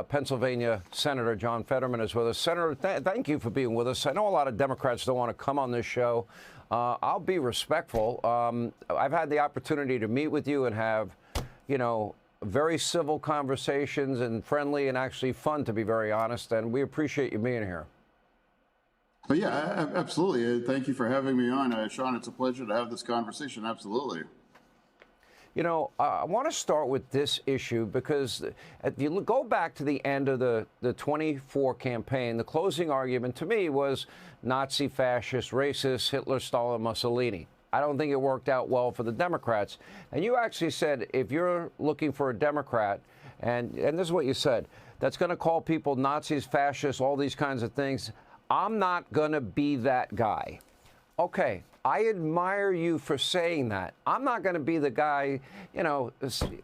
Pennsylvania Senator John Fetterman is with us. Senator, thank you for being with us. I know a lot of Democrats don't want to come on this show. I'll be respectful. I've had the opportunity to meet with you and have, very civil conversations and friendly and actually fun, to be very honest. And we appreciate you being here. But yeah, absolutely. Thank you for having me on, Sean. It's a pleasure to have this conversation. Absolutely. I want to start with this issue because if you go back to the end of the 24 campaign, the closing argument to me was Nazi, fascist, racist, Hitler, Stalin, Mussolini. I don't think it worked out well for the Democrats. And you actually said if you're looking for a Democrat, and this is what you said, that's going to call people Nazis, fascists, all these kinds of things, I'm not going to be that guy. Okay, I admire you for saying that. I'm not going to be the guy,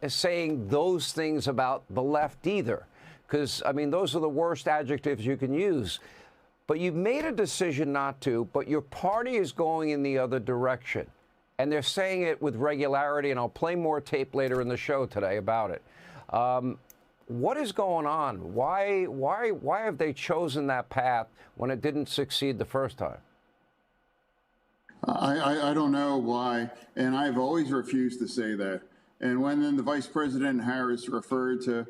saying those things about the left either, because, those are the worst adjectives you can use. But you've made a decision not to, but your party is going in the other direction. And they're saying it with regularity, and I'll play more tape later in the show today about it. What is going on? Why have they chosen that path when it didn't succeed the first time? I don't know why, and I've always refused to say that. And when then the Vice President Harris referred to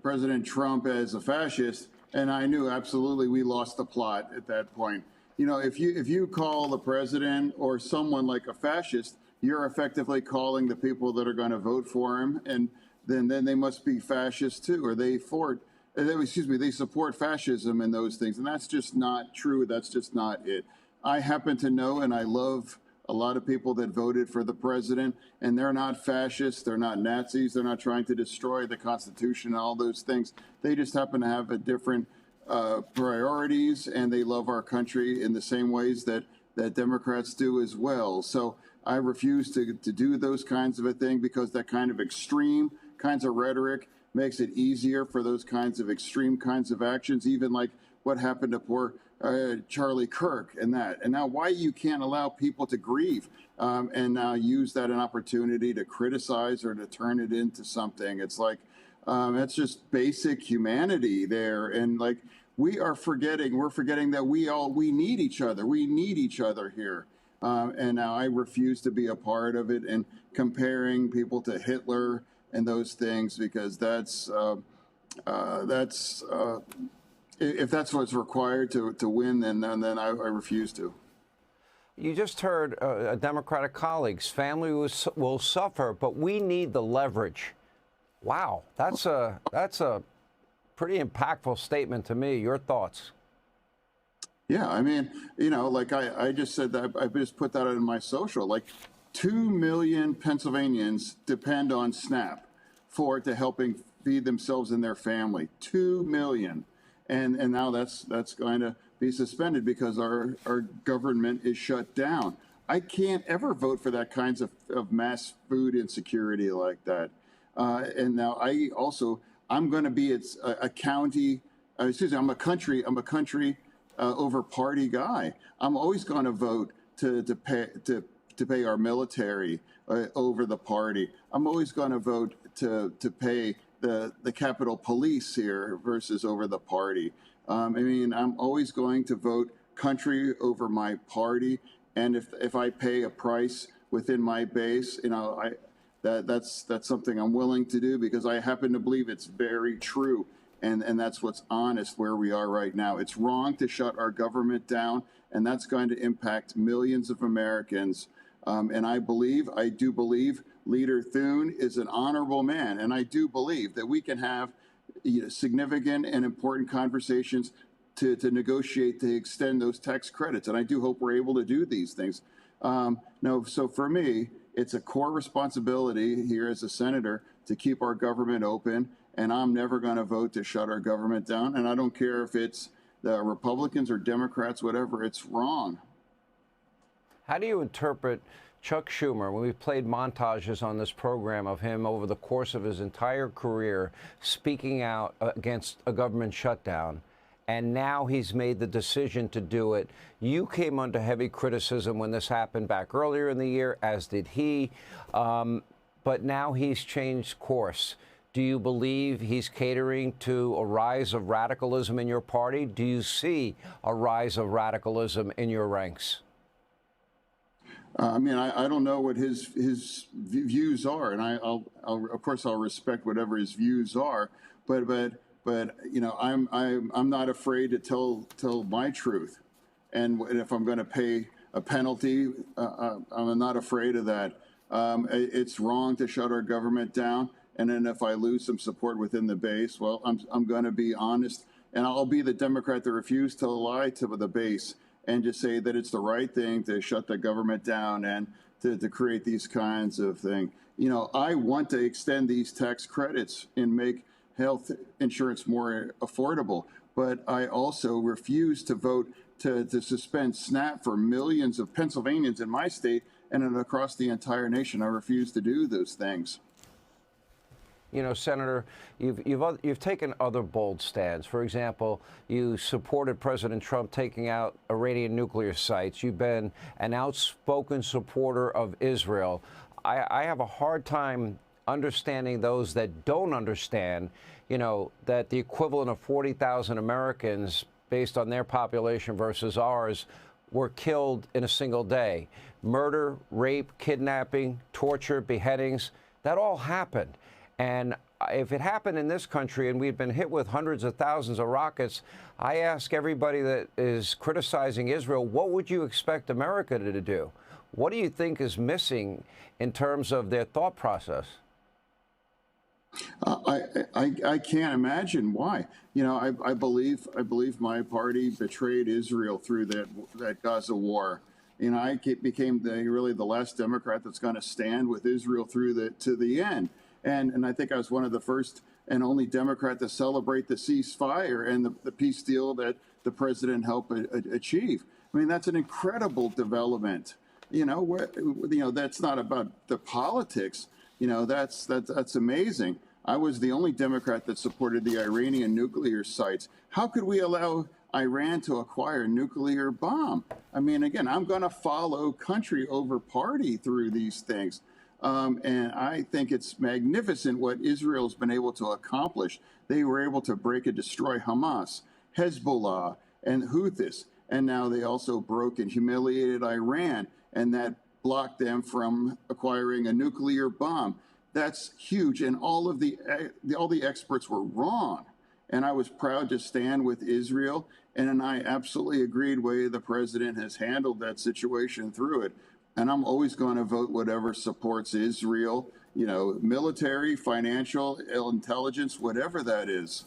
President Trump as a fascist, and I knew absolutely we lost the plot at that point. If you call the president or someone like a fascist, you're effectively calling the people that are going to vote for him, and then they must be fascists too, or they support fascism and those things, and that's just not true. That's just not it. I happen to know, and I love a lot of people that voted for the president, and they're not fascists, they're not Nazis, they're not trying to destroy the Constitution and all those things. They just happen to have a different priorities, and they love our country in the same ways that Democrats do as well. So I refuse to do those kinds of a thing, because that kind of extreme kinds of rhetoric makes it easier for those kinds of extreme kinds of actions, even like what happened to poor Charlie Kirk and that. And now why you can't allow people to grieve and now use that an opportunity to criticize or to turn it into something. It's like, it's just basic humanity there. And like, we're forgetting that we need each other. We need each other here. And now I refuse to be a part of it and comparing people to Hitler and those things, because if that's what's required to win, then I refuse to. You just heard a Democratic colleague's family will suffer, but we need the leverage. Wow, that's a pretty impactful statement to me. Your thoughts? Yeah, like I just said that, I just put that in my social. Like 2 million Pennsylvanians depend on SNAP to helping feed themselves and their family. 2 million. And now that's going to be suspended because our government is shut down. I can't ever vote for that kinds of mass food insecurity like that. And now I'm going to be a country over party guy. I'm always going to vote to pay our military over the party. I'm always going to vote to pay the Capitol Police here versus over the party. I'm always going to vote country over my party, and if I pay a price within my base, that's something I'm willing to do, because I happen to believe it's very true, and that's what's honest where we are right now. It's wrong to shut our government down, and that's going to impact millions of Americans. And I do believe Leader Thune is an honorable man, and I do believe that we can have significant and important conversations to negotiate to extend those tax credits, and I do hope we're able to do these things. So for me, it's a core responsibility here as a senator to keep our government open, and I'm never going to vote to shut our government down, and I don't care if it's the Republicans or Democrats, whatever, it's wrong. How do you interpret Chuck Schumer, when we played montages on this program of him over the course of his entire career speaking out against a government shutdown, and now he's made the decision to do it? You came under heavy criticism when this happened back earlier in the year, as did he, but now he's changed course. Do you believe he's catering to a rise of radicalism in your party? Do you see a rise of radicalism in your ranks? I mean, I don't know what his views are, and I'll of course I'll respect whatever his views are, but you know, I'm not afraid to tell my truth, and if I'm going to pay a penalty, I'm not afraid of that. It's wrong to shut our government down, and then if I lose some support within the base, well, I'm going to be honest, and I'll be the Democrat that refused to lie to the base and just say that it's the right thing to shut the government down and to create these kinds of things. You know, I want to extend these tax credits and make health insurance more affordable, but I also refuse to vote to suspend SNAP for millions of Pennsylvanians in my state and across the entire nation. I refuse to do those things. You know, Senator, you've taken other bold stands. For example, you supported President Trump taking out Iranian nuclear sites. You've been an outspoken supporter of Israel. I have a hard time understanding those that don't understand, you know, that the equivalent of 40,000 Americans, based on their population versus ours, were killed in a single day. Murder, rape, kidnapping, torture, beheadings, that all happened. And if it happened in this country and we've been hit with hundreds of thousands of rockets, I ask everybody that is criticizing Israel, what would you expect America to do? What do you think is missing in terms of their thought process? I can't imagine why. You know, I believe my party betrayed Israel through that Gaza war. You know, I became really the last Democrat that's going to stand with Israel to the end. And I think I was one of the first and only Democrat to celebrate the ceasefire and the peace deal that the president helped achieve. I mean, that's an incredible development. You know, that's not about the politics. You know, that's amazing. I was the only Democrat that supported the Iranian nuclear sites. How could we allow Iran to acquire a nuclear bomb? I mean, again, I'm going to follow country over party through these things. And I think it's magnificent what Israel's been able to accomplish. They were able to break and destroy Hamas, Hezbollah, and Houthis. And now they also broke and humiliated Iran, and that blocked them from acquiring a nuclear bomb. That's huge. And all the experts were wrong. And I was proud to stand with Israel. And I absolutely agreed the way the president has handled that situation through it. And I'm always going to vote whatever supports Israel, you know, military, financial, intelligence, whatever that is.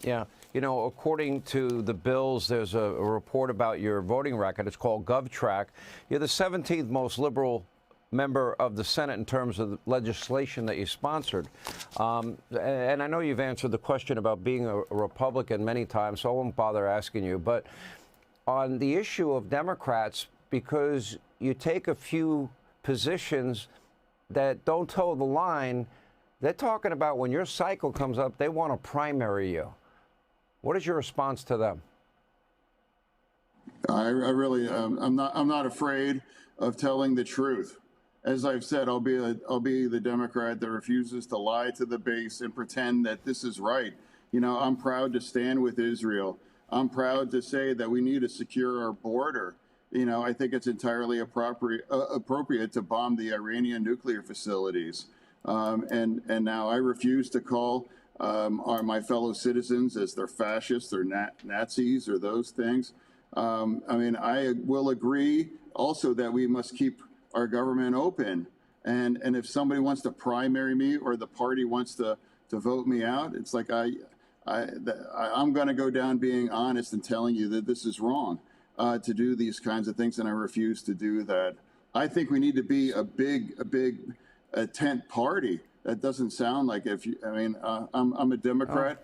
Yeah. You know, according to the bills, there's a report about your voting record. It's called GovTrack. You're the 17th most liberal member of the Senate in terms of the legislation that you sponsored. And I know you've answered the question about being a Republican many times, so I won't bother asking you. But on the issue of Democrats, because you take a few positions that don't toe the line, they're talking about when your cycle comes up, they want to primary you. What is your response to them? I really, I'm not afraid of telling the truth. As I've said, I'll be the Democrat that refuses to lie to the base and pretend that this is right. You know, I'm proud to stand with Israel. I'm proud to say that we need to secure our border. You know, I think it's entirely appropriate to bomb the Iranian nuclear facilities. And now I refuse to call my fellow citizens as they're fascists or Nazis or those things. I mean, I will agree also that we must keep our government open. And if somebody wants to primary me or the party wants to vote me out, it's like I'm going to go down being honest and telling you that this is wrong. To do these kinds of things, and I refuse to do that. I think we need to be a big tent party. That doesn't sound like I'm a Democrat,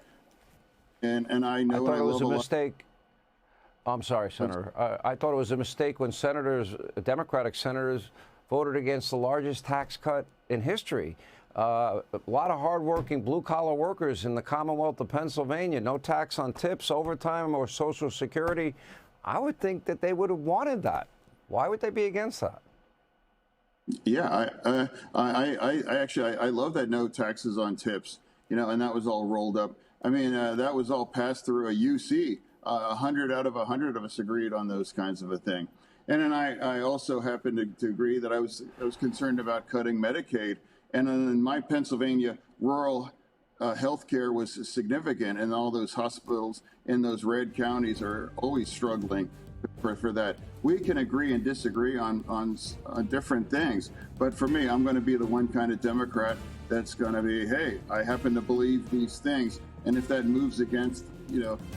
and I know. I thought it was a mistake. I'm sorry, Senator. I thought it was a mistake when Democratic senators, voted against the largest tax cut in history. A lot of hardworking blue-collar workers in the Commonwealth of Pennsylvania. No tax on tips, overtime, or Social Security. I would think that they would have wanted that. Why would they be against that? Yeah, I actually I love that no taxes on tips, and that was all rolled up. I mean, that was all passed through a UC. 100 out of 100 of us agreed on those kinds of a thing. And then I also happened to agree that I was concerned about cutting Medicaid. And in my Pennsylvania, rural healthcare was significant, and all those hospitals in those red counties are always struggling for that. We can agree and disagree on different things, but for me, I'm going to be the one kind of Democrat that's going to be, hey, I happen to believe these things, and if that moves against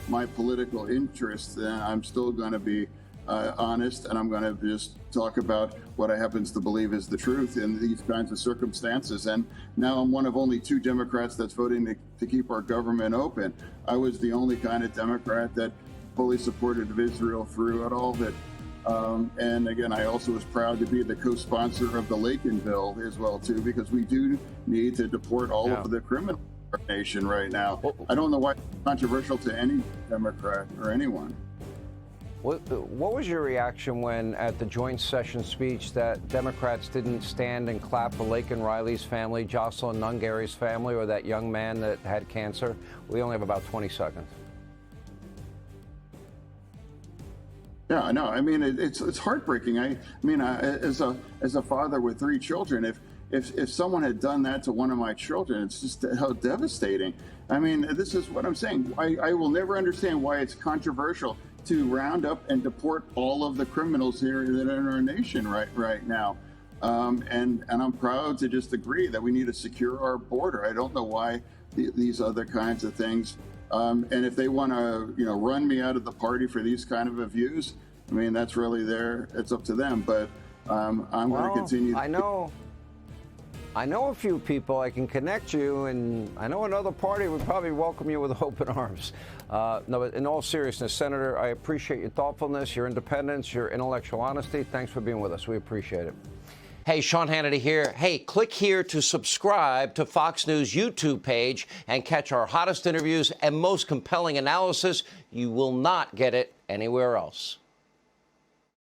my political interests, then I'm still going to be honest, and I'm going to just talk about what I happen to believe is the truth in these kinds of circumstances. And now I'm one of only 2 Democrats that's voting to keep our government open. I was the only kind of Democrat that fully supported of Israel throughout all of it. And again, I also was proud to be the co-sponsor of the Laken bill as well, too, because we do need to deport all of the criminals in our nation right now. I don't know why it's controversial to any Democrat or anyone. What was your reaction when, at the joint session speech, that Democrats didn't stand and clap for Laken Riley's family, Jocelyn Nungary's family, or that young man that had cancer? We only have about 20 seconds. Yeah, I know. I mean, it's heartbreaking. I mean, as a father with 3 children, if someone had done that to one of my children, it's just how devastating. I mean, this is what I'm saying. I will never understand why it's controversial to round up and deport all of the criminals here that are in our nation right now. And I'm proud to just agree that we need to secure our border. I don't know why these other kinds of things. And if they want to, run me out of the party for these kind of views, I mean, that's really it's up to them. But I'm going to continue. I know a few people. I can connect you, and I know another party would probably welcome you with open arms. No, but in all seriousness, Senator, I appreciate your thoughtfulness, your independence, your intellectual honesty. Thanks for being with us. We appreciate it. Hey, Sean Hannity here. Hey, click here to subscribe to Fox News YouTube page and catch our hottest interviews and most compelling analysis. You will not get it anywhere else.